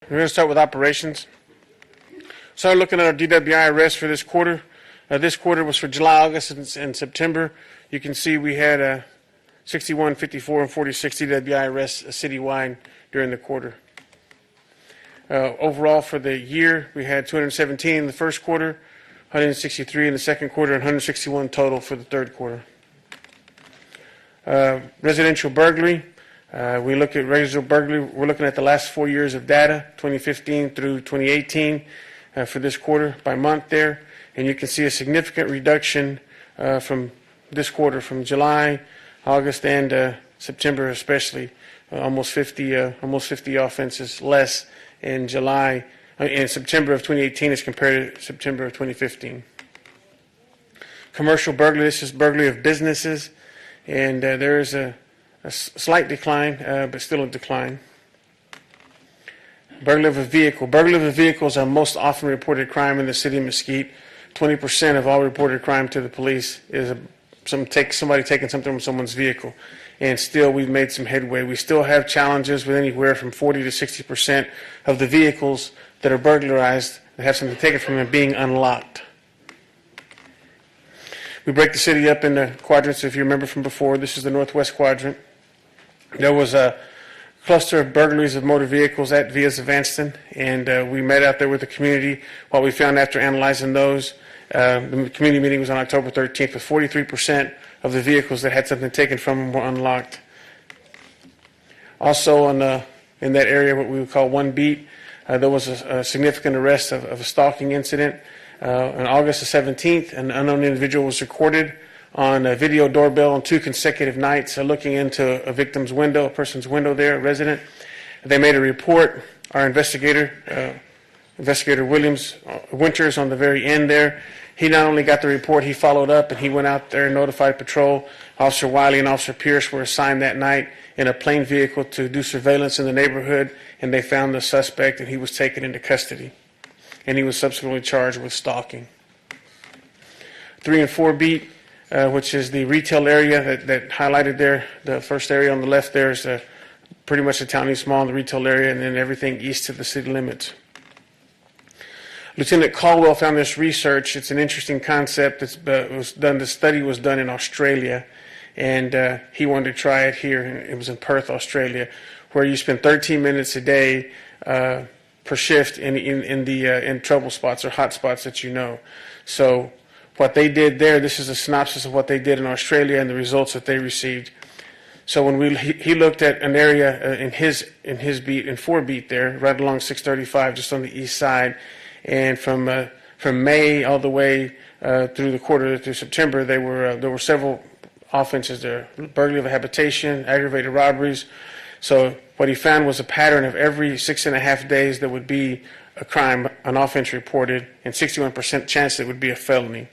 We're going to start with operations. Started looking at our DWI arrests for this quarter. This quarter was for July, August, and September. You can see we had 61, 54, and 46 DWI arrests citywide during the quarter. Overall for the year, we had 217 in the first quarter, 163 in the second quarter, and 161 total for the third quarter. Residential burglary. We look at residential burglary. We're looking at the last 4 years of data, 2015 through 2018, for this quarter by month there. And you can see a significant reduction from this quarter, from July, August, and September especially. Almost 50 offenses less in September of 2018 as compared to September of 2015. Commercial burglary. This is burglary of businesses, and there is a slight decline, but still a decline. Burglary of a vehicle. Burglary of a vehicle is our most often reported crime in the city of Mesquite. 20% of all reported crime to the police is somebody taking something from someone's vehicle. And still, we've made some headway. We still have challenges with anywhere from 40 to 60% of the vehicles that are burglarized that have something taken from them being unlocked. We break the city up into quadrants. If you remember from before, this is the northwest quadrant. There was a cluster of burglaries of motor vehicles at Villas of Anston, and we met out there with the community. What we found after analyzing those, the community meeting was on October 13th, with 43% of the vehicles that had something taken from them were unlocked. Also in that area, what we would call one beat, there was a significant arrest of a stalking incident. On August the 17th, an unknown individual was recorded on a video doorbell on 2 consecutive nights, looking into a victim's window, a person's window there, a resident. They made a report. Our investigator, Investigator Winters on the very end there, he not only got the report, he followed up and he went out there and notified patrol. Officer Wiley and Officer Pierce were assigned that night in a plane vehicle to do surveillance in the neighborhood, and they found the suspect and he was taken into custody. And he was subsequently charged with stalking. 3 and 4 beat, which is the retail area that highlighted there. The first area on the left there is pretty much the town east mall in the retail area, and then everything east of the city limits. Lieutenant Caldwell found this research. It's an interesting concept. The study was done in Australia, and he wanted to try it here. It was in Perth, Australia, where you spend 13 minutes a day per shift in trouble spots or hot spots that you know. So what they did there, this is a synopsis of what they did in Australia and the results that they received. So when he looked at an area in his beat, in 4 beat there, right along 635, just on the east side, and from May all the way through the quarter through September, there were several offenses there: burglary of a habitation, aggravated robberies. So what he found was a pattern of every 6.5 days there would be a crime, an offense reported, and 61% chance it would be a felony.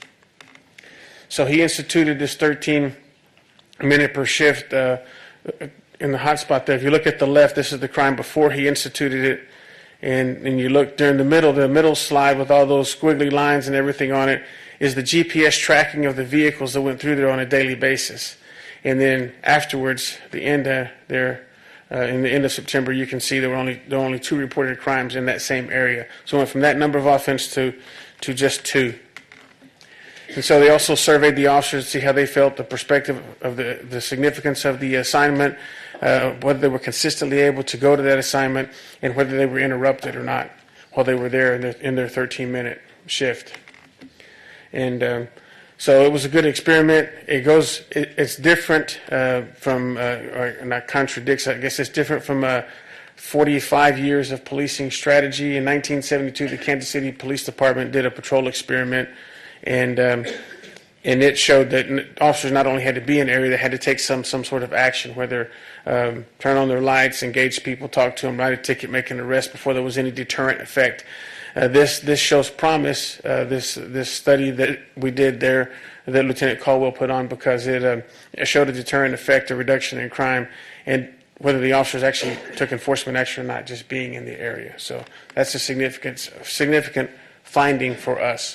So he instituted this 13-minute per shift in the hot spot there. If you look at the left, this is the crime before he instituted it. And you look during the middle slide with all those squiggly lines and everything on it is the GPS tracking of the vehicles that went through there on a daily basis. And then afterwards, the end there, in the end of September, you can see there were only 2 reported crimes in that same area. So it went from that number of offense to just 2. And so they also surveyed the officers to see how they felt, the perspective of the significance of the assignment, whether they were consistently able to go to that assignment, and whether they were interrupted or not while they were there in their 13-minute shift. And so it was a good experiment. It's different from, or not contradicts, I guess it's different from 45 years of policing strategy. In 1972, the Kansas City Police Department did a patrol experiment, and it showed that officers not only had to be in an area, they had to take some sort of action, whether turn on their lights, engage people, talk to them, write a ticket, make an arrest before there was any deterrent effect. This shows promise, this study that we did there that Lieutenant Caldwell put on, because it showed a deterrent effect, a reduction in crime, and whether the officers actually took enforcement action or not, just being in the area. So that's a significant finding for us.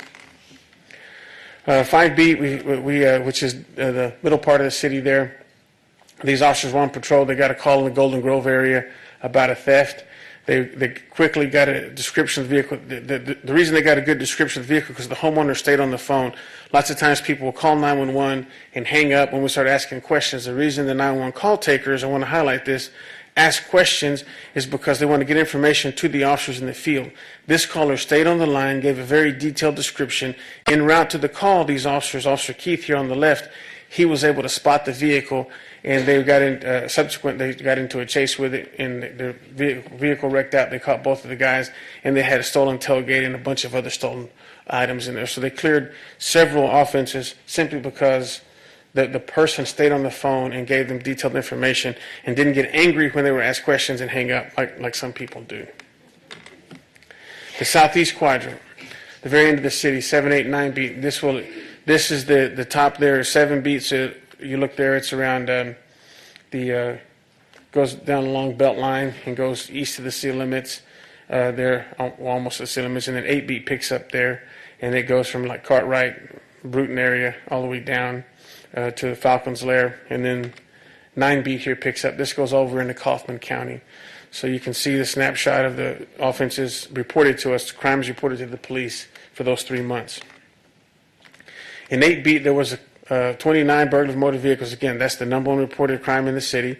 5B, which is the middle part of the city there. These officers were on patrol. They got a call in the Golden Grove area about a theft. They quickly got a description of the vehicle. The reason they got a good description of the vehicle because the homeowner stayed on the phone. Lots of times people will call 911 and hang up when we start asking questions. The reason the 911 call takers, I want to highlight this, ask questions is because they want to get information to the officers in the field. This caller stayed on the line, gave a very detailed description. En route to the call, these officers, Officer Keith here on the left, he was able to spot the vehicle, and they got in. They got into a chase with it, and the vehicle wrecked out. They caught both of the guys, and they had a stolen tailgate and a bunch of other stolen items in there. So they cleared several offenses simply because the person stayed on the phone and gave them detailed information and didn't get angry when they were asked questions and hang up like some people do. The southeast quadrant, the very end of the city, 7, 8, 9 beat. This is the top there, 7 beats. You look there, it's around goes down along Beltline and goes east of the city limits. There, almost to the city limits, and then 8 beat picks up there, and it goes from like Cartwright, Bruton area, all the way down to Falcon's Lair, and then 9 beat here picks up. This goes over into Kaufman County. So you can see the snapshot of the offenses reported to us, crimes reported to the police for those 3 months. In 8 beat, there was 29 burglars of motor vehicles. Again, that's the number 1 reported crime in the city,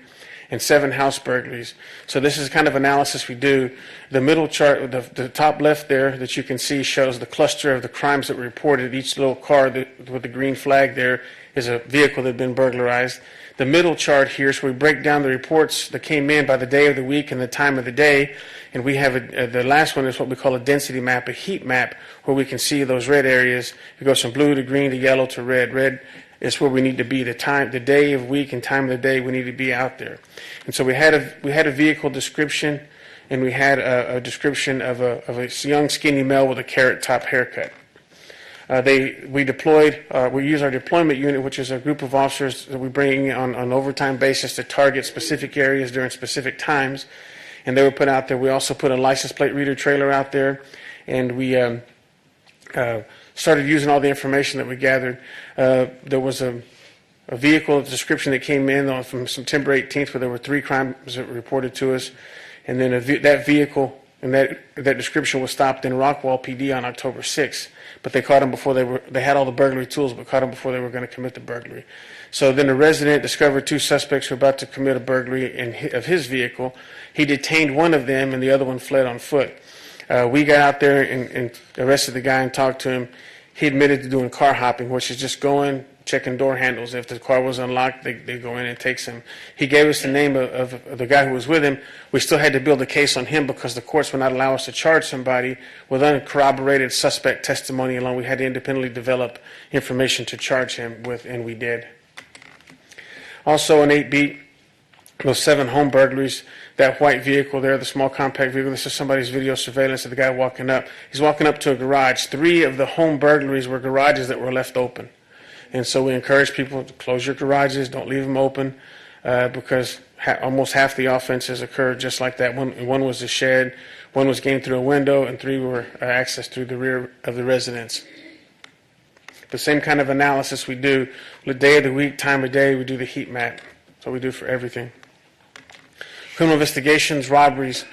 and 7 house burglaries. So this is kind of analysis we do. The middle chart, the top left there that you can see shows the cluster of the crimes that were reported. Each little car with the green flag there is a vehicle that had been burglarized. The middle chart here, so we break down the reports that came in by the day of the week and the time of the day, and we have the last one is what we call a density map, a heat map, where we can see those red areas. It goes from blue to green to yellow to red. Red is where we need to be, the day of week and time of the day we need to be out there. And so we had a vehicle description, and we had a description of a young skinny male with a carrot top haircut. We use our deployment unit, which is a group of officers that we bring on an overtime basis to target specific areas during specific times, and they were put out there. We also put a license plate reader trailer out there, and we started using all the information that we gathered. There was a vehicle description that came in from September 18th where there were 3 crimes that were reported to us, and then that vehicle and that description was stopped in Rockwall PD on October 6th. But they caught him before they had all the burglary tools, but caught him before they were going to commit the burglary. So then the resident discovered 2 suspects who were about to commit a burglary of his vehicle. He detained one of them, and the other one fled on foot. We got out there and arrested the guy and talked to him. He admitted to doing car hopping, which is just going, checking door handles. If the car was unlocked, they go in and takes him. He gave us the name of the guy who was with him. We still had to build a case on him because the courts would not allow us to charge somebody with uncorroborated suspect testimony alone. We had to independently develop information to charge him with, and we did. Also in 8 beat, those 7 home burglaries, that white vehicle there, the small compact vehicle, this is somebody's video surveillance of the guy walking up. He's walking up to a garage. 3 of the home burglaries were garages that were left open. And so we encourage people to close your garages, don't leave them open, because almost half the offenses occurred just like that. One was a shed, 1 was gained through a window, and 3 were accessed through the rear of the residence. The same kind of analysis we do, the day of the week, time of day, we do the heat map. So we do for everything. Criminal investigations, robberies.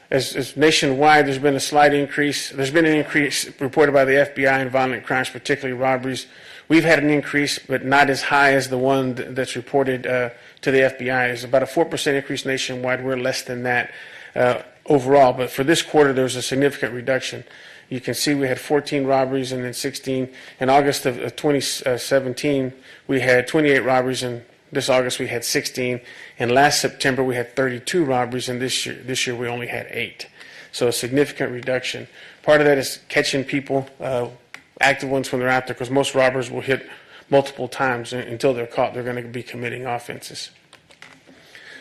As nationwide, there's been a slight increase. There's been an increase reported by the FBI in violent crimes, particularly robberies. We've had an increase, but not as high as the one that's reported to the FBI. It's about a 4% increase nationwide. We're less than that overall. But for this quarter, there was a significant reduction. You can see we had 14 robberies and then 16. In August of 2017, we had 28 robberies, and this August we had 16. And last September we had 32 robberies, and this year we only had 8. So a significant reduction. Part of that is catching people, active ones when they're out there, because most robbers will hit multiple times until they're caught. They're going to be committing offenses.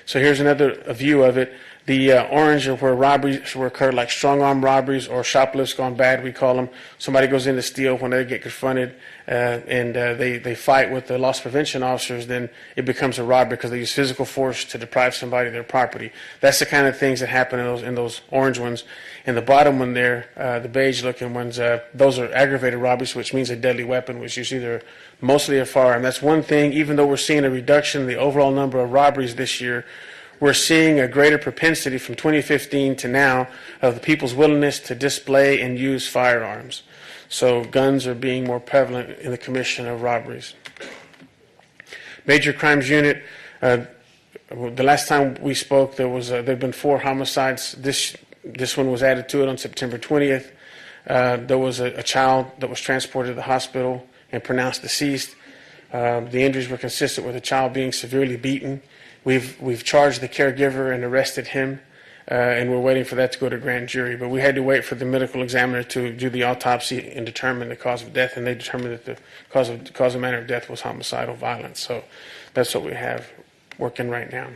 So here's another view of it. The orange are where robberies will occur, like strong-arm robberies or shoplifts gone bad, we call them. Somebody goes in to steal. When they get confronted and they fight with the loss prevention officers, then it becomes a robbery because they use physical force to deprive somebody of their property. That's the kind of things that happen in those orange ones. And the bottom one there, the beige-looking ones, those are aggravated robberies, which means a deadly weapon, which is either mostly a firearm. That's one thing. Even though we're seeing a reduction in the overall number of robberies this year, we're seeing a greater propensity from 2015 to now of the people's willingness to display and use firearms. So guns are being more prevalent in the commission of robberies. Major Crimes Unit, the last time we spoke, there had been 4 homicides. This one was added to it on September 20th. There was a child that was transported to the hospital and pronounced deceased. The injuries were consistent with the child being severely beaten. We've charged the caregiver and arrested him, and we're waiting for that to go to grand jury. But we had to wait for the medical examiner to do the autopsy and determine the cause of death, and they determined that the cause of manner of death was homicidal violence. So that's what we have working right now.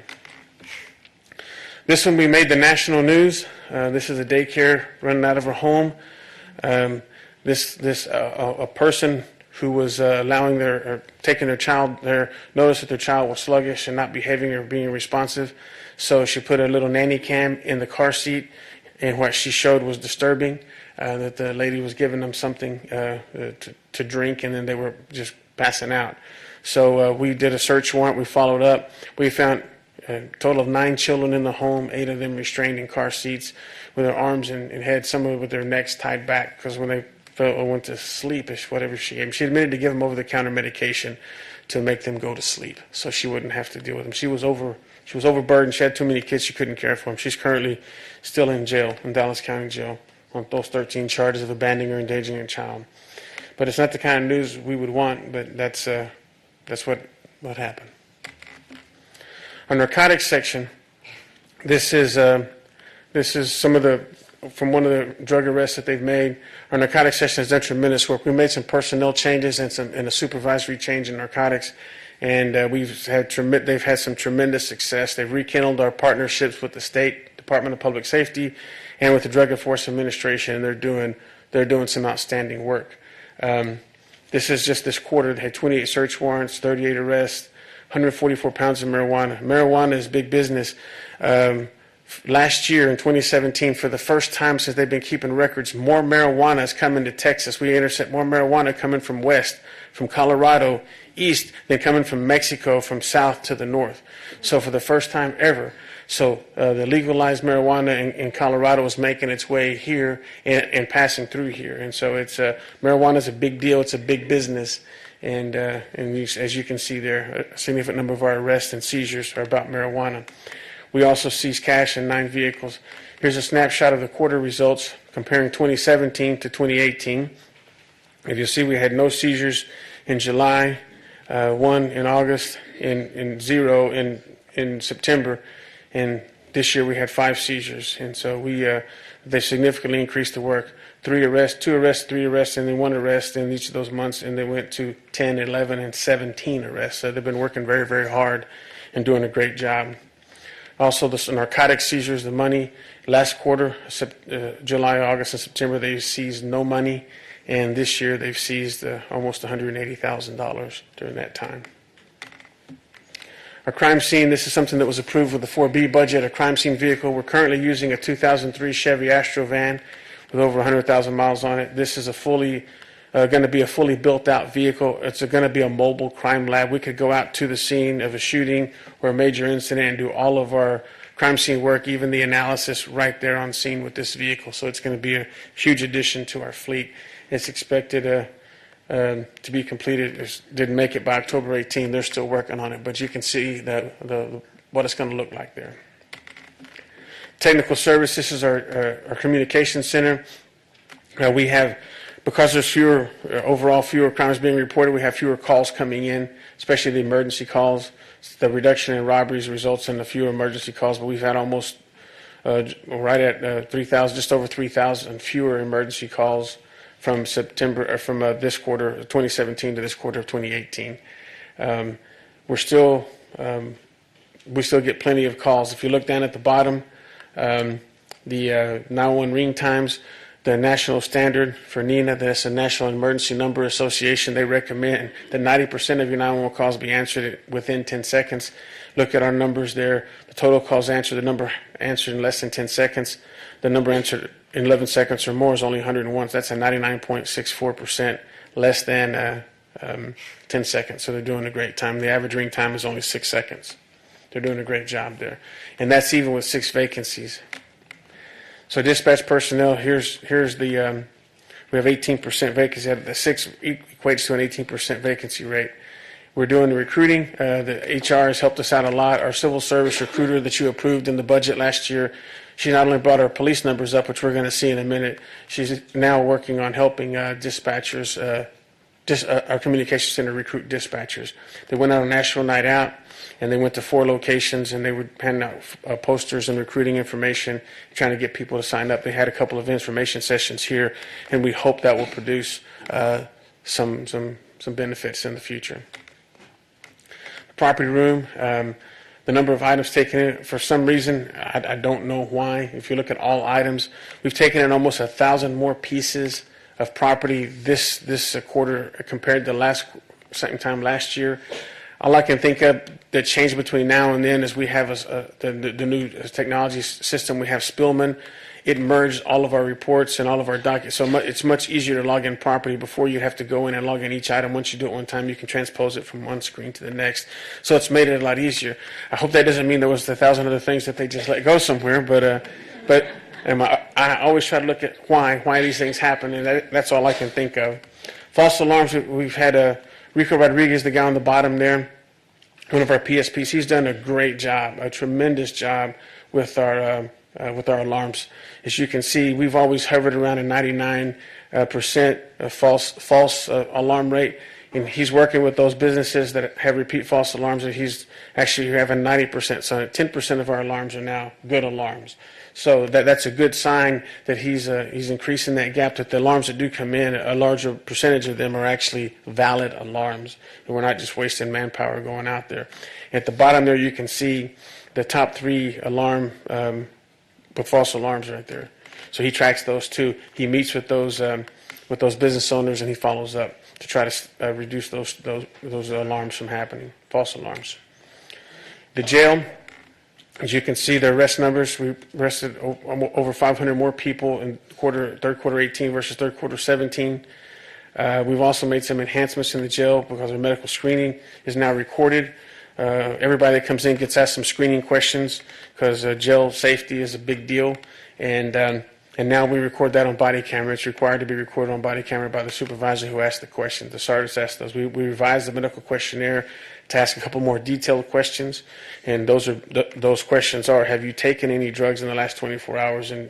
This one, we made the national news. This is a daycare running out of her home. A person who was taking their child there noticed that their child was sluggish and not behaving or being responsive. So she put a little nanny cam in the car seat, and what she showed was disturbing, that the lady was giving them something to drink, and then they were just passing out. So we did a search warrant. We followed up. We found a total of 9 children in the home, 8 of them restrained in car seats with their arms and head, some of them with their necks tied back, because when they went to sleep, whatever she gave them, she admitted to give them over-the-counter medication to make them go to sleep so she wouldn't have to deal with them. She was overburdened. She had too many kids. She couldn't care for them. She's currently still in jail, in Dallas County Jail, on those 13 charges of abandoning or endangering a child. But it's not the kind of news we would want, but that's what happened. Our narcotics section, this is some of the, from one of the drug arrests that they've made. Our narcotics section has done tremendous work. We made some personnel changes and a supervisory change in narcotics, and they've had some tremendous success. They've rekindled our partnerships with the State Department of Public Safety and with the Drug Enforcement Administration, and they're doing some outstanding work. This is just this quarter. They had 28 search warrants, 38 arrests, 144 pounds of marijuana. Marijuana is big business. Last year in 2017, for the first time since they've been keeping records, more marijuana is coming to Texas. We intercept more marijuana coming from west, from Colorado, east, than coming from Mexico, from south to the north. So for the first time ever. So the legalized marijuana in Colorado is making its way here and passing through here. And so marijuana is a big deal. It's a big business. And as you can see there, a significant number of our arrests and seizures are about marijuana. We also seized cash in 9 vehicles. Here's a snapshot of the quarter results comparing 2017 to 2018. If you see, we had no seizures in July, 1 in August, and 0 in September. And this year we had 5 seizures. And so they significantly increased the work. 2 arrests, 3 arrests, and then 1 arrest in each of those months. And they went to 10, 11, and 17 arrests. So they've been working very, very hard and doing a great job. Also, the narcotic seizures, the money, last quarter, July, August, and September, they seized no money. And this year, they've seized almost $180,000 during that time. Our crime scene, this is something that was approved with the 4B budget, a crime scene vehicle. We're currently using a 2003 Chevy Astro van with over 100,000 miles on it. This is going to be a fully built-out vehicle. It's going to be a mobile crime lab. We could go out to the scene of a shooting or a major incident and do all of our crime scene work, even the analysis right there on scene with this vehicle. So it's going to be a huge addition to our fleet. It's expected to be completed. It didn't make it by October 18. They're still working on it, but you can see what it's going to look like there. Technical service, this is our communication center. We have, because there's overall fewer crimes being reported, we have fewer calls coming in, especially the emergency calls. The reduction in robberies results in a fewer emergency calls, but we've had almost right at 3,000, just over 3,000 fewer emergency calls from this quarter of 2017 to this quarter of 2018. We still get plenty of calls. If you look down at the bottom, the 911 ring times, the national standard for NENA, that's the National Emergency Number Association, they recommend that 90% of your 911 calls be answered within 10 seconds. Look at our numbers there. The total calls answered, the number answered in less than 10 seconds. The number answered in 11 seconds or more is only 101. So that's a 99.64%, less than 10 seconds. So they're doing a great time. The average ring time is only 6 seconds. They're doing a great job there. And that's even with 6 vacancies. So dispatch personnel, here's the, we have 18% vacancy. The 6 equates to an 18% vacancy rate. We're doing the recruiting. The HR has helped us out a lot. Our civil service recruiter that you approved in the budget last year, she not only brought our police numbers up, which we're going to see in a minute, she's now working on helping dispatchers, our communication center recruit dispatchers. They went on a national night out, and they went to 4 locations, and they would hand out posters and recruiting information, trying to get people to sign up. They had a couple of information sessions here, and we hope that will produce some benefits in the future. The property room, the number of items taken in, for some reason, I don't know why. If you look at all items, we've taken in almost 1,000 more pieces of property this quarter compared to same time last year. All I can think of that changed between now and then is we have the new technology system. We have Spillman. It merged all of our reports and all of our documents. So it's much easier to log in property. Before you have to go in and log in each item. Once you do it one time, you can transpose it from one screen to the next. So it's made it a lot easier. I hope that doesn't mean there was 1,000 other things that they just let go somewhere. But I always try to look at why these things happen, and that's all I can think of. False alarms, we've had Rico Rodriguez, the guy on the bottom there, one of our PSPs. He's done a great job, a tremendous job with our alarms. As you can see, we've always hovered around a 99% false alarm rate. And he's working with those businesses that have repeat false alarms, and he's actually having 90%. So 10% of our alarms are now good alarms. So that's a good sign that he's increasing that gap, that the alarms that do come in, a larger percentage of them are actually valid alarms, and we're not just wasting manpower going out there. At the bottom there, you can see the top 3 alarm with false alarms right there. So he tracks those too. He meets with those business owners, and he follows up to try to reduce those alarms from happening, false alarms. The jail. As you can see, the arrest numbers, we arrested over 500 more people in third quarter 18 versus third quarter 17. We've also made some enhancements in the jail because our medical screening is now recorded. Everybody that comes in gets asked some screening questions because jail safety is a big deal. And now we record that on body camera. It's required to be recorded on body camera by the supervisor who asked the question. The sergeants asked those. We revised the medical questionnaire to ask a couple more detailed questions, and those questions are: have you taken any drugs in the last 24 hours? And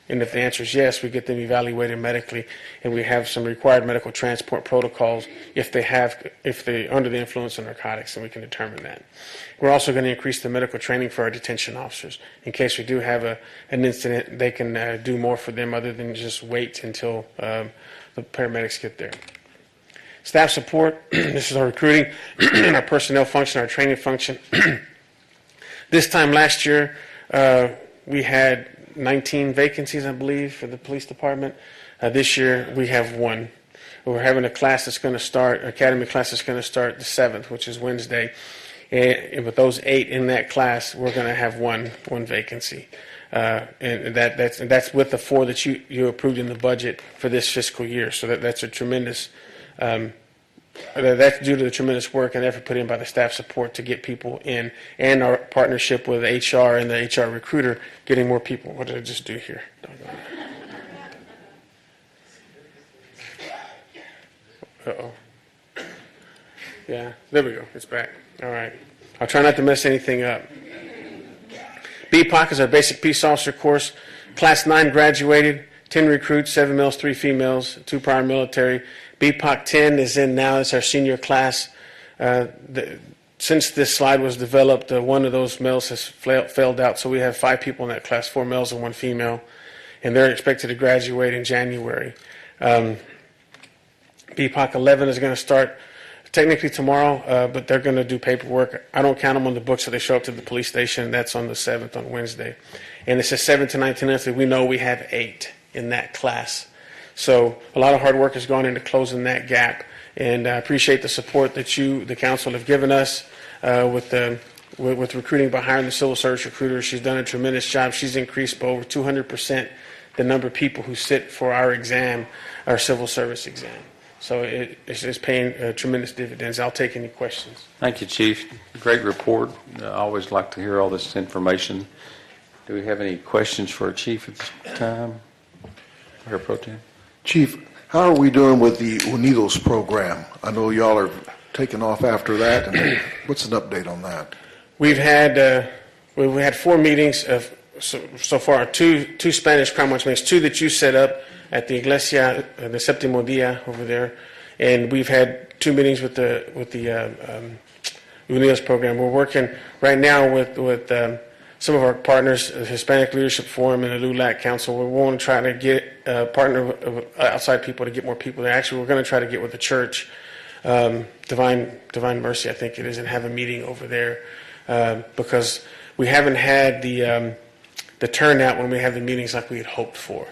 and if the answer is yes, we get them evaluated medically, and we have some required medical transport protocols if they're under the influence of narcotics, and we can determine that. We're also going to increase the medical training for our detention officers. In case we do have an incident, they can do more for them other than just wait until the paramedics get there. Staff support, this is our recruiting, our personnel function, our training function. This time last year, we had 19 vacancies, I believe, for the police department. This year, we have 1. We're having a class that's going to start, academy class that's going to start the 7th, which is Wednesday. And with those 8 in that class, we're going to have one vacancy. And that's with the 4 that you approved in the budget for this fiscal year. So that's a tremendous, that's due to the tremendous work and effort put in by the staff support to get people in, and our partnership with HR and the HR recruiter getting more people. What did I just do here? Uh-oh. Yeah, there we go. It's back. All right. I'll try not to mess anything up. BPOC is our basic peace officer course. Class 9 graduated, 10 recruits, 7 males, 3 females, 2 prior military. BPOC 10 is in now. It's our senior class. Since this slide was developed, one of those males has failed out, so we have 5 people in that class, 4 males and 1 female, and they're expected to graduate in January. BPOC 11 is going to start technically tomorrow, but they're going to do paperwork. I don't count them on the books, so they show up to the police station. That's on the 7th, on Wednesday. And it says 7 to 19 months. We know we have 8 in that class. So a lot of hard work has gone into closing that gap. And I appreciate the support that you, the council, have given us with recruiting by hiring the civil service recruiter. She's done a tremendous job. She's increased by over 200% the number of people who sit for our exam, our civil service exam. So it's paying tremendous dividends. I'll take any questions. Thank you, Chief. Great report. I always like to hear all this information. Do we have any questions for our Chief at this time? Mayor Pro Tem? Chief, how are we doing with the Unidos program? I know y'all are taking off after that, and what's an update on that? We've had 4 meetings so far. Two Spanish crime watch meetings, 2 that you set up at the Iglesia the Séptimo Día over there, and we've had 2 meetings with the Unidos program. We're working right now with some of our partners, the Hispanic Leadership Forum and the LULAC Council. We want to try to get partner with outside people to get more people there. Actually, we're going to try to get with the church, Divine Mercy, I think it is, and have a meeting over there because we haven't had the turnout when we have the meetings like we had hoped for.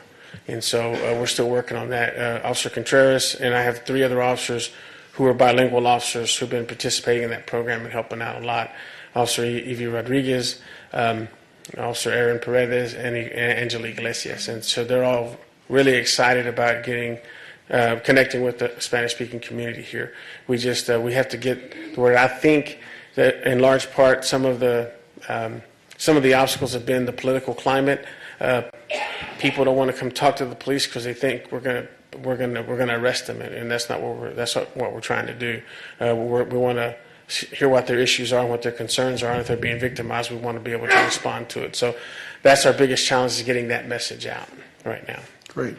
And so we're still working on that. Officer Contreras and I have 3 other officers who are bilingual officers who've been participating in that program and helping out a lot. Officer Evie Rodriguez, Officer Aaron Paredes, and Angela Iglesias. And so they're all really excited about connecting with the Spanish-speaking community here. We have to get to where I think that in large part some of the obstacles have been the political climate. People don't want to come talk to the police because they think we're going to arrest them, and that's not what we're trying to do. We want to hear what their issues are and what their concerns are, and if they're being victimized, we want to be able to respond to it. So that's our biggest challenge, is getting that message out right now. Great.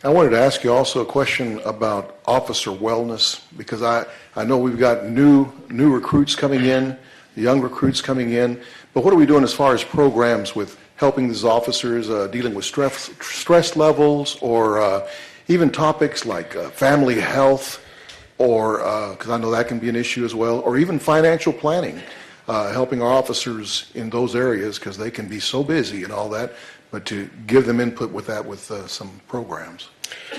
I wanted to ask you also a question about officer wellness, because I know we've got new recruits coming in, young recruits coming in, but what are we doing as far as programs with helping these officers dealing with stress levels, or even topics like family health, or because I know that can be an issue as well, or even financial planning, helping our officers in those areas because they can be so busy and all that, but to give them input with that with some programs.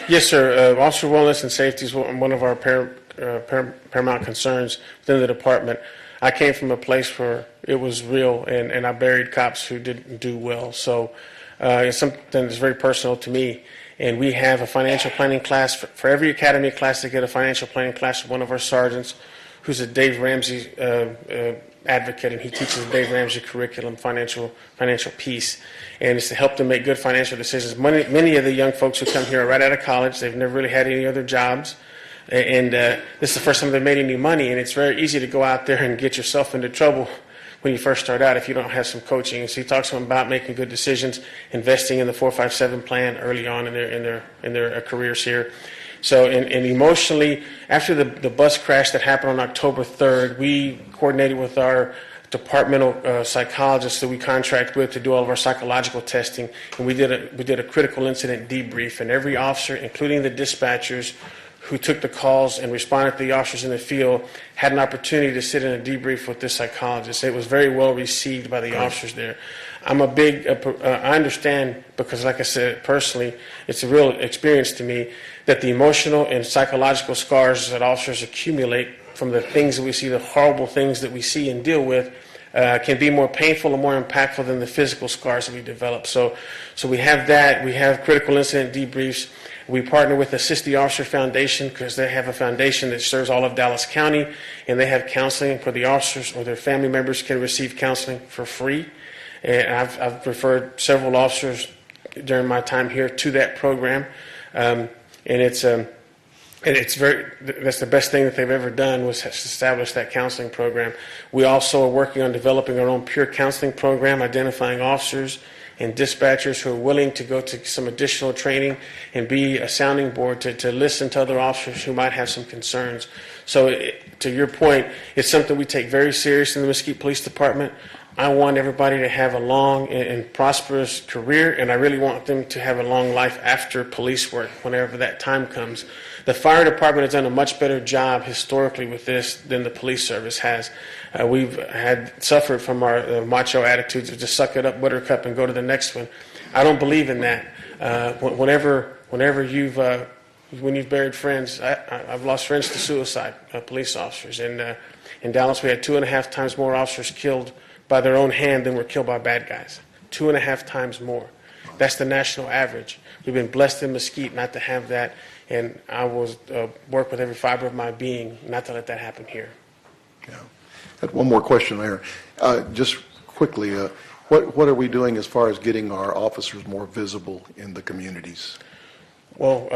Yes, sir. Officer wellness and safety is one of our paramount concerns within the department. I came from a place where it was real, and I buried cops who didn't do well. So it's something that's very personal to me. And we have a financial planning class. For every academy class, they get a financial planning class from one of our sergeants, who's a Dave Ramsey advocate, and he teaches the Dave Ramsey curriculum, financial peace. And it's to help them make good financial decisions. Many of the young folks who come here are right out of college. They've never really had any other jobs. And this is the first time they've made any money, and it's very easy to go out there and get yourself into trouble when you first start out if you don't have some coaching. And so he talks to them about making good decisions, investing in the 457 plan early on in their careers here. So, and emotionally, after the bus crash that happened on October 3rd, we coordinated with our departmental psychologists that we contract with to do all of our psychological testing, and we did a critical incident debrief, and every officer, including the dispatchers who took the calls and responded to the officers in the field, had an opportunity to sit in a debrief with this psychologist. It was very well received by the officers there. I understand, because like I said, personally, it's a real experience to me, that the emotional and psychological scars that officers accumulate from the things that we see, the horrible things that we see and deal with, can be more painful and more impactful than the physical scars that we develop. So we have that. We have critical incident debriefs. We partner with the Assist the Officer Foundation, because they have a foundation that serves all of Dallas County, and they have counseling for the officers, or their family members can receive counseling for free. And I've referred several officers during my time here to that program, and it's that's the best thing that they've ever done, was establish that counseling program. We also are working on developing our own peer counseling program, identifying officers and dispatchers who are willing to go to some additional training and be a sounding board to listen to other officers who might have some concerns. So to your point, it's something we take very serious in the Mesquite Police Department. I want everybody to have a long and prosperous career, and I really want them to have a long life after police work, whenever that time comes. The fire department has done a much better job historically with this than the police service has. We've suffered from our macho attitudes of just suck it up, buttercup, and go to the next one. I don't believe in that. Whenever you've buried friends, I've lost friends to suicide, police officers. And in Dallas, we had 2.5 times more officers killed by their own hand than were killed by bad guys. 2.5 times more. That's the national average. We've been blessed in Mesquite not to have that, and I will work with every fiber of my being not to let that happen here. Yeah. I had one more question, Mayor. Just quickly, what are we doing as far as getting our officers more visible in the communities? Well,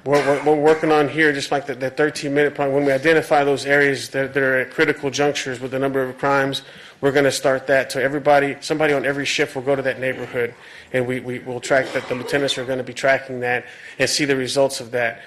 we're working on here, just like that 13-minute plan. When we identify those areas that are at critical junctures with the number of crimes, we're going to start that. So somebody on every shift will go to that neighborhood, and we'll track that. The lieutenants are going to be tracking that and see the results of that.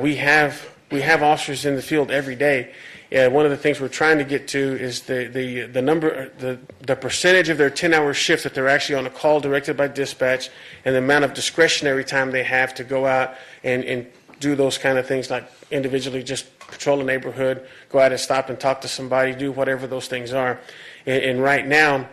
We have officers in the field every day. One of the things we're trying to get to is the percentage of their 10-hour shifts that they're actually on a call directed by dispatch, and the amount of discretionary time they have to go out and do those kind of things, like individually just patrol a neighborhood, go out and stop and talk to somebody, do whatever those things are. And right now,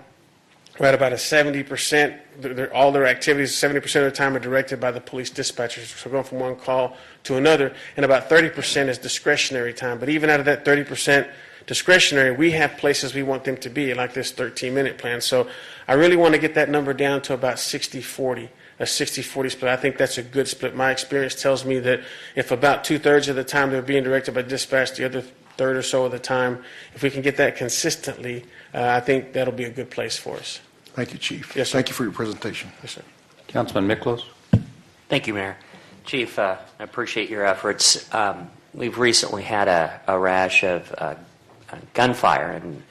we're at about a 70%. All their activities, 70% of the time are directed by the police dispatchers. So going from one call to another, and about 30% is discretionary time. But even out of that 30% discretionary, we have places we want them to be, like this 13-minute plan. So I really want to get that number down to about 60-40, a 60-40 split. I think that's a good split. My experience tells me that if about 2/3 of the time they're being directed by dispatch, the other third or so of the time, if we can get that consistently, I think that'll be a good place for us. Thank you, Chief. Yes, sir. Thank you for your presentation. Yes, sir. Councilman Miklos? Thank you, Mayor. Chief, I appreciate your efforts. We've recently had a rash of gunfire and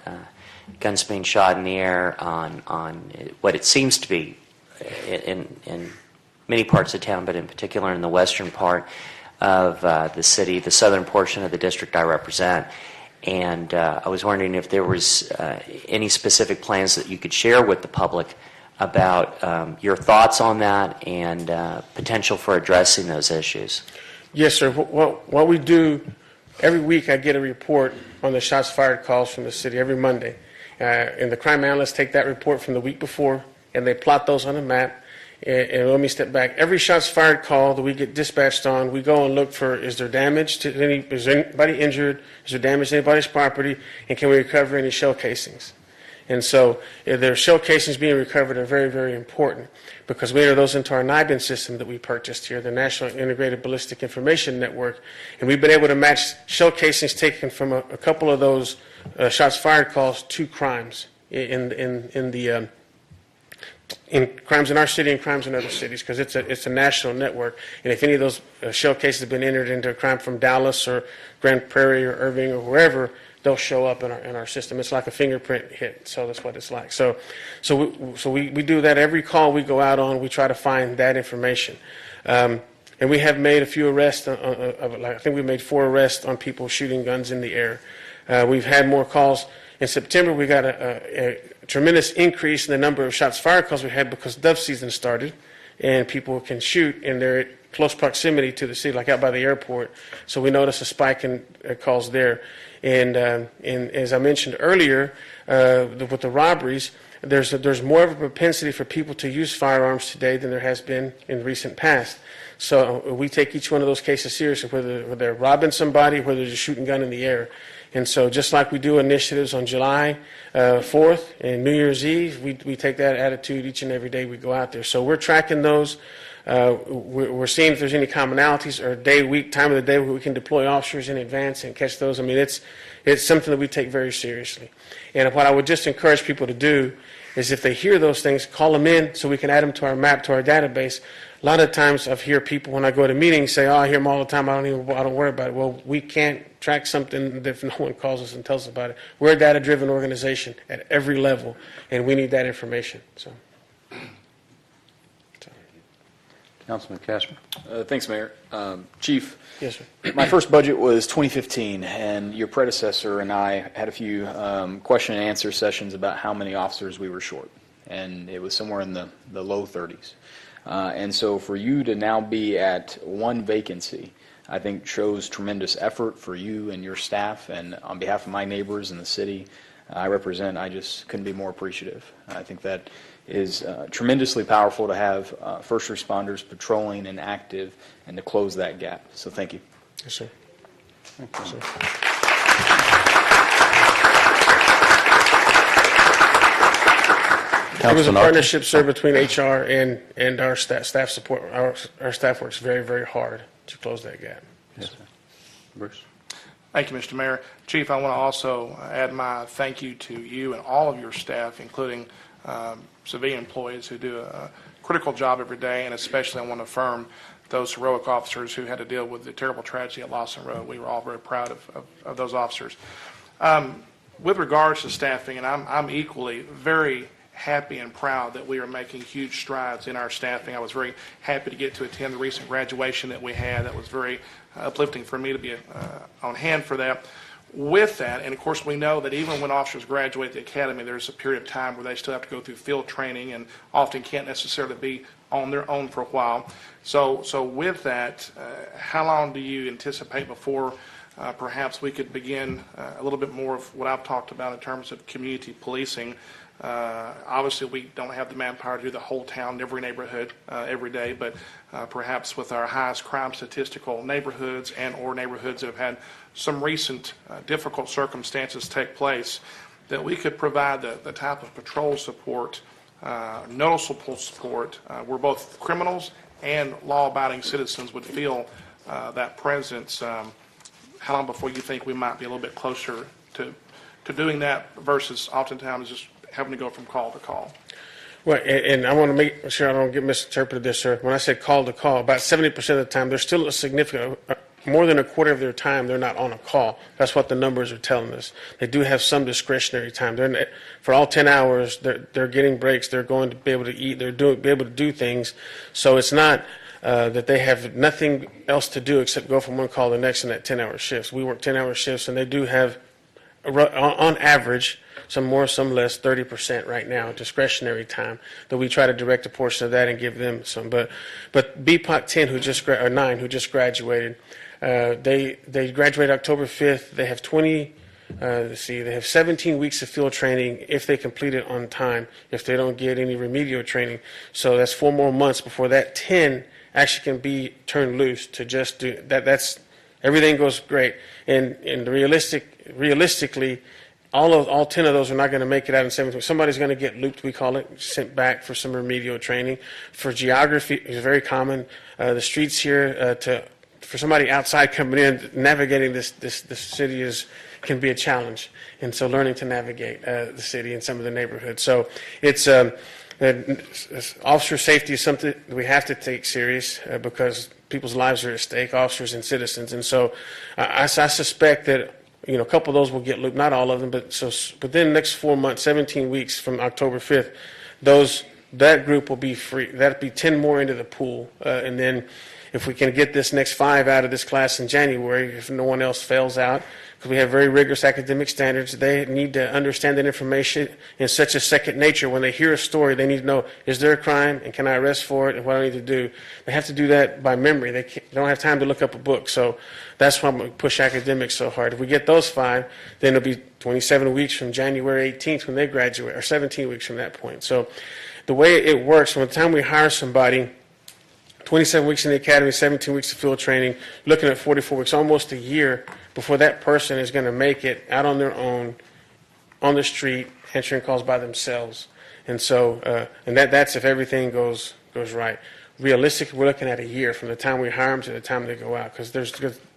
guns being shot in the air on what it seems to be in many parts of town, but in particular in the western part of the city, the southern portion of the district I represent. And I was wondering if there was any specific plans that you could share with the public about your thoughts on that and potential for addressing those issues. Yes, sir. What we do, every week I get a report on the shots fired calls from the city every Monday. And the crime analysts take that report from the week before, and they plot those on a map. And let me step back. Every shots fired call that we get dispatched on, we go and look for, is there damage to is anybody injured? Is there damage to anybody's property? And can we recover any shell casings? And so their shell casings being recovered are very, very important, because we enter those into our NIBIN system that we purchased here, the National Integrated Ballistic Information Network. And we've been able to match shell casings taken from a couple of those shots fired calls to crimes in crimes in our city and crimes in other cities, because it's a national network. And if any of those shell cases have been entered into a crime from Dallas or Grand Prairie or Irving or wherever, they'll show up in our system. It's like a fingerprint hit, so that's what it's like. So we do that every call we go out on. We try to find that information, and we have made a few arrests. I think we made 4 arrests on people shooting guns in the air. We've had more calls. In September, we got a tremendous increase in the number of shots fired calls we had, because dove season started, and people can shoot, and they're at close proximity to the city, like out by the airport. So we noticed a spike in calls there. And as I mentioned earlier, with the robberies, there's more of a propensity for people to use firearms today than there has been in recent past. So we take each one of those cases seriously, whether they're robbing somebody, whether they're shooting a gun in the air. And so just like we do initiatives on July 4th and New Year's Eve, we take that attitude each and every day we go out there. So we're tracking those. We're seeing if there's any commonalities or day, week, time of the day where we can deploy officers in advance and catch those. I mean, it's something that we take very seriously. And what I would just encourage people to do is, if they hear those things, call them in so we can add them to our map, to our database. A lot of times I've heard people, when I go to meetings, say, "Oh, I hear them all the time. I don't worry about it." Well, we can't track something if no one calls us and tells us about it. We're a data-driven organization at every level, and we need that information. So. Councilman Cashman? Thanks, Mayor. Chief, Yes, sir. my first budget was 2015, and your predecessor and I had a few question and answer sessions about how many officers we were short, and it was somewhere in the low 30s. And so for you to now be at 1 vacancy, I think shows tremendous effort for you and your staff, and on behalf of my neighbors in the city I represent, I just couldn't be more appreciative. I think that is tremendously powerful to have first responders patrolling and active, and to close that gap. So thank you. Yes, sir. Yes, sir. It was a Councilman Archer? partnership, sir, between HR and our staff support. Our staff works very, very hard to close that gap. Yes, sir. Bruce? Thank you, Mr. Mayor. Chief, I want to also add my thank you to you and all of your staff, including civilian employees who do a critical job every day, and especially I want to affirm those heroic officers who had to deal with the terrible tragedy at Lawson Road. We were all very proud of those officers. With regards to staffing, and I'm equally very happy and proud that we are making huge strides in our staffing. I was very happy to get to attend the recent graduation that we had. That was very uplifting for me to be on hand for that. With that, and of course we know that even when officers graduate the academy, there's a period of time where they still have to go through field training and often can't necessarily be on their own for a while. So with that, how long do you anticipate before perhaps we could begin a little bit more of what I've talked about in terms of community policing? Obviously, we don't have the manpower to do the whole town, every neighborhood, every day, but perhaps with our highest crime statistical neighborhoods and or neighborhoods that have had some recent difficult circumstances take place, that we could provide the type of patrol support, noticeable support, where both criminals and law-abiding citizens would feel that presence. How long before you think we might be a little bit closer to doing that versus oftentimes just having to go from call to call? Well, and I want to make sure I don't get misinterpreted this, sir. When I said call to call, about 70% of the time, there's still a significant, more than a quarter of their time, they're not on a call. That's what the numbers are telling us. They do have some discretionary time. For all 10 hours, they're getting breaks. They're going to be able to eat. They're be able to do things. So it's not that they have nothing else to do except go from one call to the next in that 10-hour shifts. We work 10-hour shifts, and they do have, on average, some more, some less, 30% right now, discretionary time, that we try to direct a portion of that and give them some. But BPOC 10, or 9, who just graduated, they graduated October 5th. They have they have 17 weeks of field training if they complete it on time, if they don't get any remedial training. So that's 4 more months before that 10 actually can be turned loose to just do that. That's everything goes great. And realistically, all 10 of those are not going to make it out in 7 weeks. Somebody's going to get looped, we call it, sent back for some remedial training. For geography, it's very common. The streets here, for somebody outside coming in, navigating this city can be a challenge. And so learning to navigate the city and some of the neighborhoods. So it's officer safety is something we have to take serious because people's lives are at stake, officers and citizens. And so I suspect that a couple of those will get looped, not all of them, but within the next 4 months, 17 weeks from October 5th, that group will be free. That'll be 10 more into the pool. And then if we can get this next 5 out of this class in January, if no one else fails out, because we have very rigorous academic standards, they need to understand that information in such a second nature. When they hear a story, they need to know, is there a crime, and can I arrest for it, and what do I need to do? They have to do that by memory. They don't have time to look up a book. So that's why I'm going to push academics so hard. If we get those 5, then it'll be 27 weeks from January 18th when they graduate, or 17 weeks from that point. So the way it works, from the time we hire somebody, 27 weeks in the academy, 17 weeks of field training, looking at 44 weeks, almost a year before that person is going to make it out on their own, on the street, answering calls by themselves. And so, and that's if everything goes right. Realistically, we're looking at a year from the time we hire them to the time they go out, because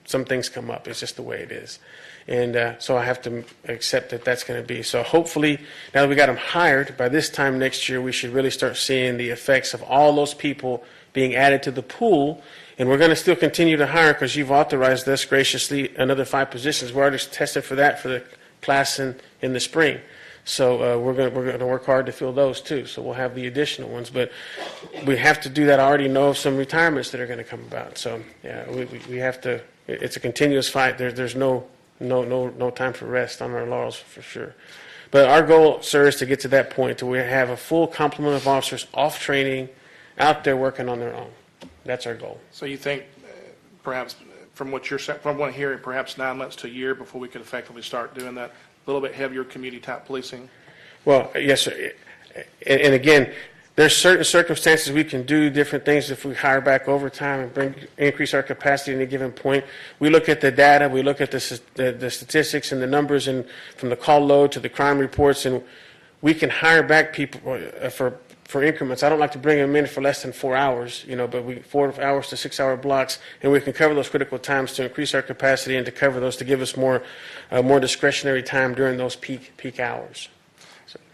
some things come up. It's just the way it is. And so I have to accept that that's going to be. So hopefully, now that we got them hired, by this time next year, we should really start seeing the effects of all those people being added to the pool. And we're going to still continue to hire because you've authorized us graciously another 5 positions. We're already tested for that for the class in the spring. So we're going to work hard to fill those too. So we'll have the additional ones. But we have to do that. I already know of some retirements that are going to come about. So yeah, we have to. It's a continuous fight. There's no time for rest on our laurels for sure. But our goal, sir, is to get to that point to where we have a full complement of officers off training, out there working on their own. That's our goal. So you think perhaps from what I'm hearing, perhaps 9 months to a year before we could effectively start doing that a little bit heavier community type policing? Well, yes, sir. And again, there's certain circumstances we can do different things if we hire back overtime and increase our capacity at any given point. We look at the data, we look at the statistics and the numbers, and from the call load to the crime reports, and we can hire back people for increments. I don't like to bring them in for less than 4 hours, but 4 hours to 6 hour blocks, and we can cover those critical times to increase our capacity and to cover those to give us more discretionary time during those peak hours.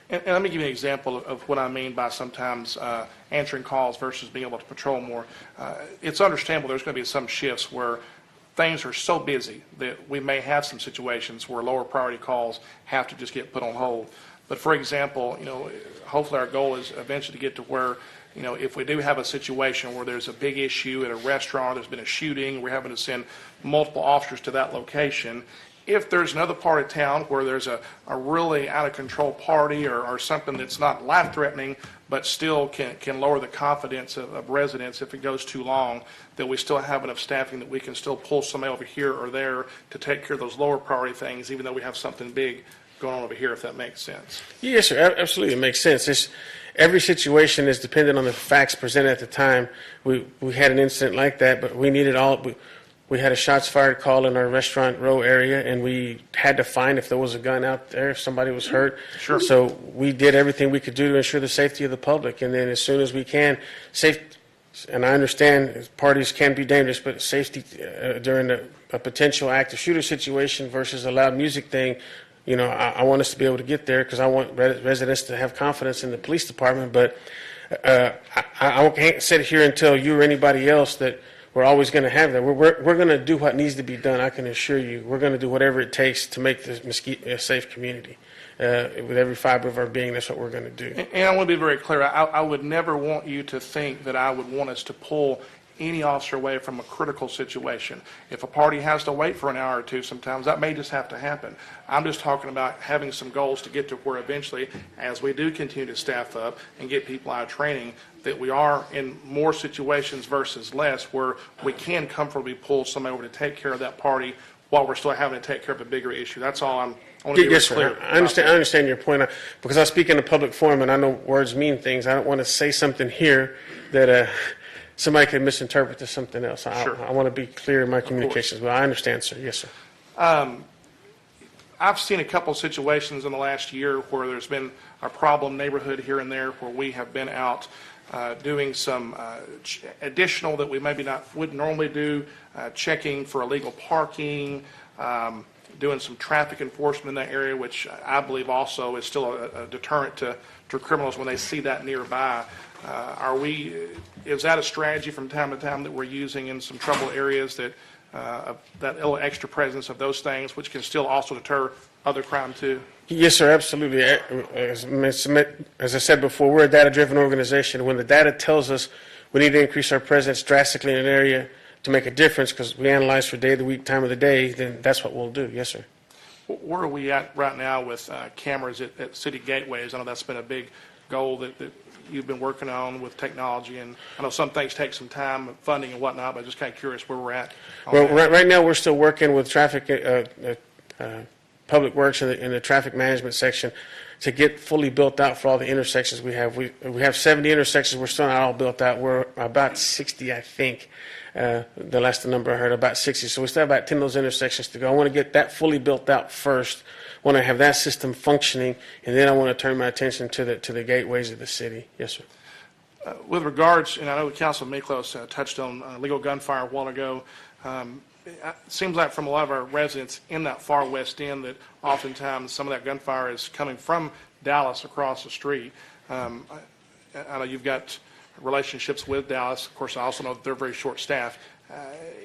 And let me give you an example of what I mean by sometimes answering calls versus being able to patrol more. It's understandable there's going to be some shifts where things are so busy that we may have some situations where lower priority calls have to just get put on hold. But for example, hopefully our goal is eventually to get to where, if we do have a situation where there's a big issue at a restaurant, there's been a shooting, we're having to send multiple officers to that location. If there's another part of town where there's a really out of control party or something that's not life threatening, but still can lower the confidence of residents if it goes too long, that we still have enough staffing that we can still pull somebody over here or there to take care of those lower priority things, even though we have something big going on over here, if that makes sense. Yes, sir. Absolutely, it makes sense. Every situation is dependent on the facts presented at the time. We had an incident like that, but we needed all. We had a shots fired call in our restaurant row area, and we had to find if there was a gun out there, if somebody was hurt. Sure. So we did everything we could do to ensure the safety of the public, and then as soon as we can, and I understand parties can be dangerous, but safety during a potential active shooter situation versus a loud music thing, I want us to be able to get there because I want residents to have confidence in the police department, but I can't sit here and tell you or anybody else that we're always going to have that. We're going to do what needs to be done, I can assure you. We're going to do whatever it takes to make this Mesquite a safe community. With every fiber of our being, that's what we're going to do. And I want to be very clear. I would never want you to think that I would want us to pull any officer away from a critical situation. If a party has to wait for an hour or two sometimes, that may just have to happen. I'm just talking about having some goals to get to where eventually, as we do continue to staff up and get people out of training, that we are in more situations versus less where we can comfortably pull somebody over to take care of that party while we're still having to take care of a bigger issue. That's all I want to be Yes, clear. sir. I understand your point because I speak in a public forum and I know words mean things. I don't want to say something here that somebody could misinterpret to something else. Sure. I want to be clear in my communications, but I understand, sir. Yes, sir. I've seen a couple of situations in the last year where there's been a problem neighborhood here and there where we have been out doing some additional that we maybe wouldn't normally do, checking for illegal parking, doing some traffic enforcement in that area, which I believe also is still a deterrent to criminals when they see that nearby. Is that a strategy from time to time that we're using in some troubled areas that little extra presence of those things, which can still also deter other crime too? Yes, sir, absolutely. As I said before, we're a data-driven organization. When the data tells us we need to increase our presence drastically in an area to make a difference because we analyze for day of the week, time of the day, then that's what we'll do. Yes, sir. Where are we at right now with cameras at city gateways? I know that's been a big goal that you've been working on with technology, and I know some things take some time, funding and whatnot, but I'm just kind of curious where we're at. Well, right now we're still working with traffic, Public Works in the traffic management section to get fully built out for all the intersections we have. We have 70 intersections. We're still not all built out. We're about 60, I think. The last number I heard, about 60. So we still have about 10 of those intersections to go. I want to get that fully built out first. I want to have that system functioning, and then I want to turn my attention to the gateways of the city. Yes, sir. With regards, and I know Councilman Miklos touched on legal gunfire a while ago, it seems like from a lot of our residents in that far west end that oftentimes some of that gunfire is coming from Dallas across the street. I know you've got relationships with Dallas. Of course, I also know that they're very short-staffed.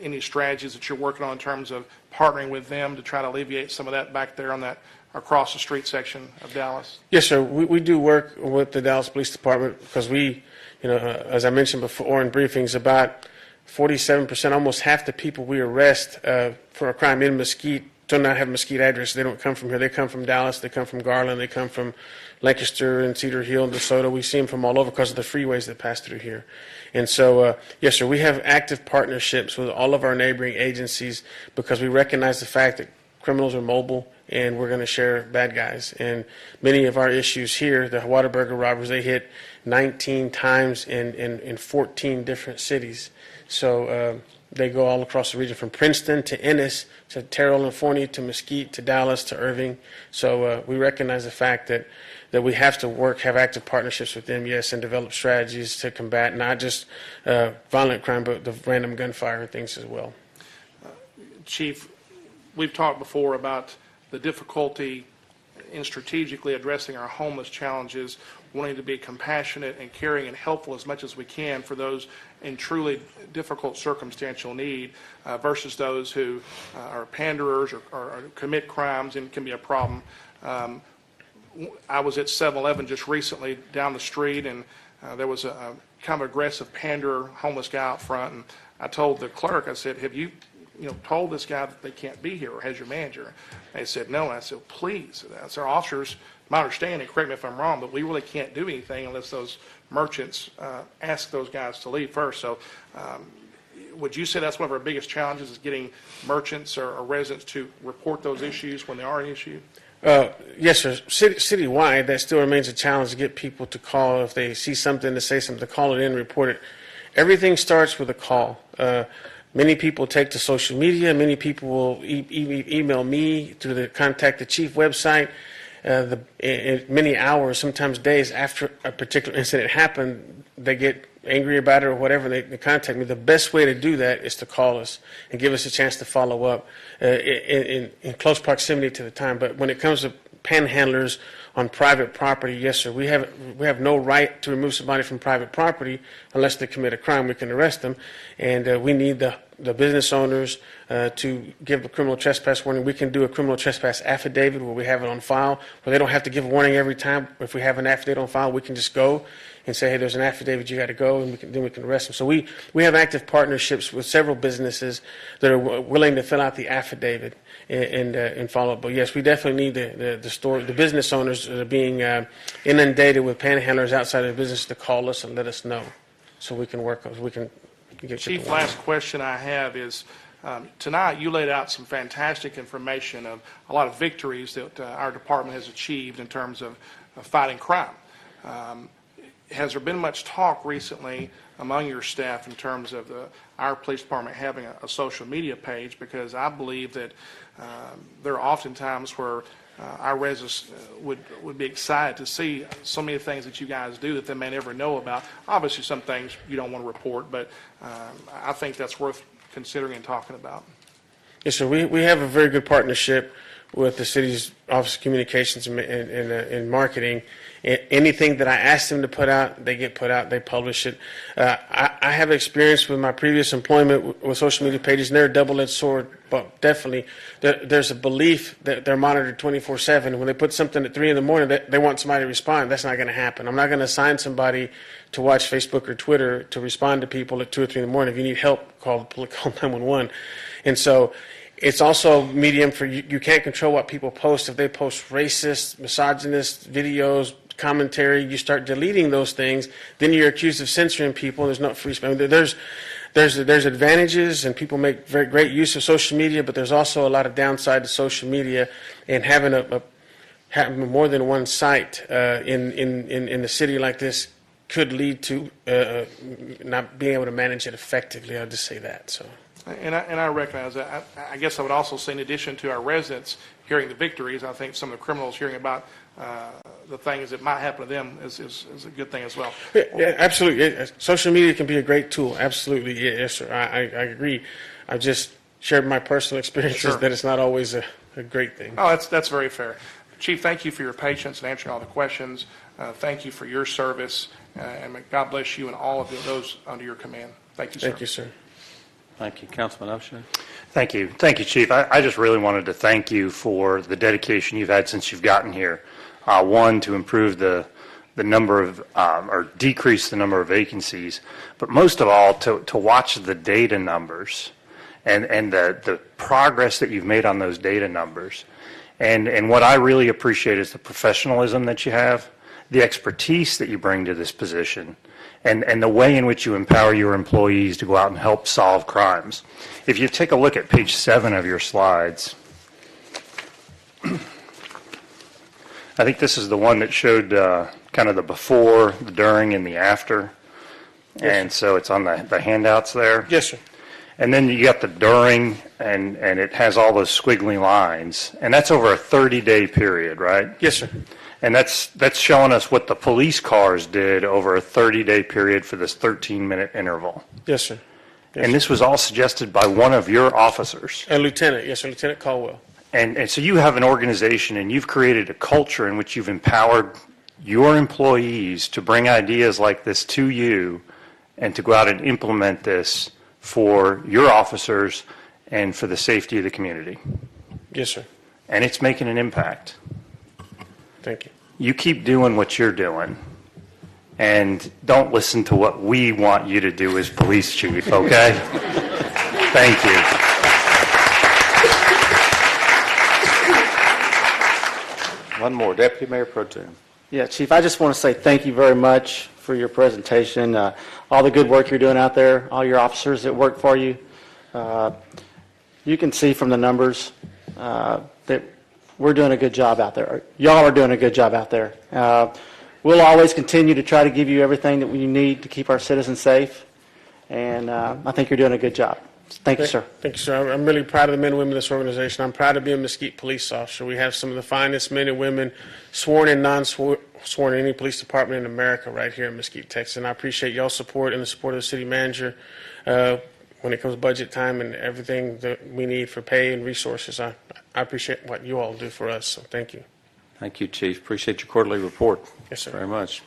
Any strategies that you're working on in terms of partnering with them to try to alleviate some of that back there on that across the street section of Dallas? Yes, sir. We do work with the Dallas Police Department because we, as I mentioned before in briefings, about 47%, almost half the people we arrest for a crime in Mesquite do not have a Mesquite address. They don't come from here. They come from Dallas. They come from Garland. They come from Lancaster and Cedar Hill and DeSoto. We see them from all over because of the freeways that pass through here. And so, yes, sir, we have active partnerships with all of our neighboring agencies because we recognize the fact that criminals are mobile and we're going to share bad guys. And many of our issues here, the Whataburger robbers, they hit 19 times in 14 different cities. So they go all across the region from Princeton to Ennis to Terrell and Forney to Mesquite to Dallas to Irving. So we recognize the fact that that we have to have active partnerships with them, yes, and develop strategies to combat not just violent crime, but the random gunfire and things as well. Chief, we've talked before about the difficulty in strategically addressing our homeless challenges, wanting to be compassionate and caring and helpful as much as we can for those in truly difficult circumstantial need versus those who are panderers or commit crimes and can be a problem. I was at 7-Eleven just recently down the street, and there was a kind of aggressive panderer, homeless guy out front, and I told the clerk, I said, have you told this guy that they can't be here, or has your manager? And they said, no. And I said, please, that's our officers, my understanding, correct me if I'm wrong, but we really can't do anything unless those merchants ask those guys to leave first. So would you say that's one of our biggest challenges, is getting merchants or residents to report those issues when they are an issue? Yes, sir. Citywide, that still remains a challenge to get people to call if they see something, to say something, to call it in, report it. Everything starts with a call. Many people take to social media. Many people will email me through the Contact the Chief website. Many hours, sometimes days after a particular incident happened, they get angry about it or whatever, they contact me. The best way to do that is to call us and give us a chance to follow up in close proximity to the time. But when it comes to panhandlers on private property, yes, sir, we have no right to remove somebody from private property unless they commit a crime. We can arrest them, and we need the business owners to give a criminal trespass warning. We can do a criminal trespass affidavit where we have it on file, where they don't have to give a warning every time. If we have an affidavit on file, we can just go and say, hey, there's an affidavit, you got to go, and then we can arrest them. So we have active partnerships with several businesses that are willing to fill out the affidavit and follow up. But yes, we definitely need the business owners that are being inundated with panhandlers outside of the business to call us and let us know, so we can work. We can get. Chief, last question I have is, tonight you laid out some fantastic information of a lot of victories that our department has achieved in terms of fighting crime. Has there been much talk recently among your staff in terms of our police department having a social media page? Because I believe that there are often times where our residents would be excited to see so many things that you guys do that they may never know about. Obviously, some things you don't want to report, but I think that's worth considering and talking about. Yes, sir. We have a very good partnership with the city's Office of Communications and Marketing. Anything that I ask them to put out, they get put out, they publish it. I have experience with my previous employment with social media pages, and they're a double-edged sword, but definitely there's a belief that they're monitored 24/7. When they put something at 3 in the morning, they want somebody to respond. That's not going to happen. I'm not going to assign somebody to watch Facebook or Twitter to respond to people at 2 or 3 in the morning. If you need help, call 911. And so it's also a medium for you can't control what people post. If they post racist, misogynist videos, commentary, you start deleting those things, then you're accused of censoring people. There's not free speech. I mean, there's advantages, and people make very great use of social media, but there's also a lot of downside to social media, and having having more than one site in the city like this could lead to not being able to manage it effectively. I'll just say that. So. And I recognize that. I guess I would also say, in addition to our residents hearing the victories, I think some of the criminals hearing about the things that might happen to them is a good thing as well. Yeah, absolutely. Social media can be a great tool. Absolutely. Yes, sir. I agree. I just shared my personal experiences. Sure. That it's not always a great thing. Oh, that's very fair. Chief, thank you for your patience and answering all the questions. Thank you for your service, and God bless you and all of those under your command. Thank you, sir. Thank you, sir. Thank you. Councilman O'Shea. Thank you. Thank you, Chief. I just really wanted to thank you for the dedication you've had since you've gotten here. One, to improve the number of, or decrease the number of vacancies, but most of all, to watch the data numbers and the progress that you've made on those data numbers. And what I really appreciate is the professionalism that you have, the expertise that you bring to this position, and the way in which you empower your employees to go out and help solve crimes. If you take a look at page 7 of your slides, I think this is the one that showed kind of the before, the during, and the after. Yes, and so it's on the handouts there. Yes, sir. And then you got the during, and it has all those squiggly lines. And that's over a 30-day period, right? Yes, sir. And that's showing us what the police cars did over a 30-day period for this 13-minute interval. Yes, sir. Yes, And this was all suggested by one of your officers. A lieutenant, yes, sir, Lieutenant Caldwell. And so you have an organization and you've created a culture in which you've empowered your employees to bring ideas like this to you and to go out and implement this for your officers and for the safety of the community. Yes, sir. And it's making an impact. Thank you. You keep doing what you're doing and don't listen to what we want you to do as police chief, okay? Thank you. One more, Deputy Mayor Pro Tem. Yeah, Chief, I just want to say thank you very much for your presentation, all the good work you're doing out there, all your officers that work for you. You can see from the numbers that we're doing a good job out there. Y'all are doing a good job out there. We'll always continue to try to give you everything that we need to keep our citizens safe, and I think you're doing a good job. Thank you, sir. Thank you, sir. I'm really proud of the men and women of this organization. I'm proud to be a Mesquite police officer. We have some of the finest men and women, sworn and non-sworn, in any police department in America right here in Mesquite, Texas. And I appreciate y'all's support and the support of the city manager when it comes to budget time and everything that we need for pay and resources. I appreciate what you all do for us, so thank you. Thank you, Chief. Appreciate your quarterly report. Yes, sir. Very much.